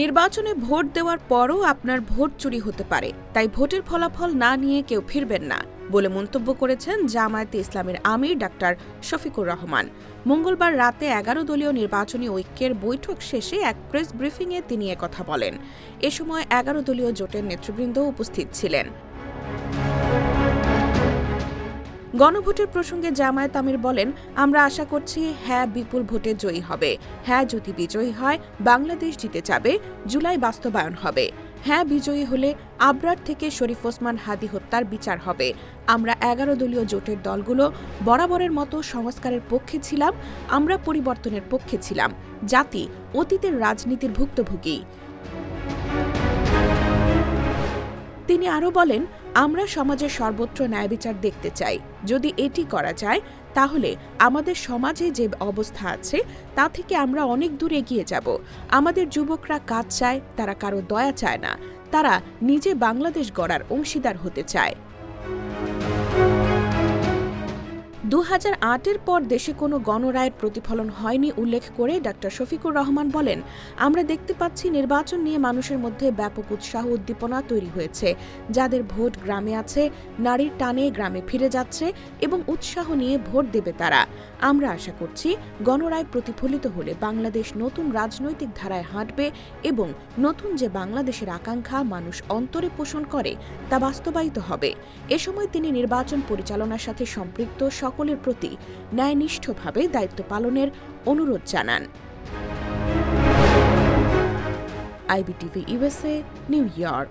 নির্বাচনে ভোট দেওয়ার পরও আপনার ভোট চুরি হতে পারে, তাই ভোটের ফলাফল না নিয়ে কেউ ফিরবেন না বলে মন্তব্য করেছেন জামায়াতে ইসলামীর আমির ডাক্তার শফিকুর রহমান। মঙ্গলবার রাতে ১১ দলীয় নির্বাচনী ঐক্যের বৈঠক শেষে এক প্রেস ব্রিফিংয়ে তিনি একথা বলেন। এ সময় ১১ দলীয় জোটের নেতৃবৃন্দ উপস্থিত ছিলেন। গণভোটের প্রসঙ্গে জামায়াত আমির বলেন, আমরা আশা করছি হ্যাঁ বিপুল ভোটে জয়ী হবে। হ্যাঁ যদি বিজয়ী হয় বাংলাদেশ জিতে যাবে, জুলাই বাস্তবায়ন হবে। হ্যাঁ বিজয়ী হলে আবরার থেকে শরীফ ওসমান হাদী হত্যার বিচার হবে। আমরা ১১ দলীয় জোটের দলগুলো বরাবরের মতো সংস্কারের পক্ষে ছিলাম, আমরা পরিবর্তনের পক্ষে ছিলাম। জাতি অতীতের রাজনীতির ভুক্তভোগী। তিনি আরও বলেন, আমরা সমাজের সর্বত্র ন্যায় বিচার দেখতে চাই। যদি এটি করা যায় তাহলে আমাদের সমাজে যে অবস্থা আছে তা থেকে আমরা অনেক দূর এগিয়ে যাব। আমাদের যুবকরা কাজ চায়, তারা কারো দয়া চায় না, তারা নিজে বাংলাদেশ গড়ার অংশীদার হতে চায়। ২০০৮-এর পর দেশে কোনো গণরায়ের প্রতিফলন হয়নি উল্লেখ করে ডাক্তার শফিকুর রহমান বলেন, আমরা দেখতে পাচ্ছি নির্বাচন নিয়ে মানুষের মধ্যে ব্যাপক উৎসাহ উদ্দীপনা তৈরি হয়েছে। যাদের ভোট গ্রামে আছে, নারীর টানে গ্রামে ফিরে যাচ্ছে এবং উৎসাহ নিয়ে ভোট দেবে তারা। আমরা আশা করছি গণরায় প্রতিফলিত হলে বাংলাদেশ নতুন রাজনৈতিক ধারায় হাঁটবে এবং নতুন যে বাংলাদেশের আকাঙ্ক্ষা মানুষ অন্তরে পোষণ করে তা বাস্তবায়িত হবে। এ সময় তিনি নির্বাচন পরিচালনার সাথে সম্পৃক্ত সকলের প্রতি ন্যায়নিষ্ঠভাবে দায়িত্ব পালনের অনুরোধ জানান। IBTV USA, new York.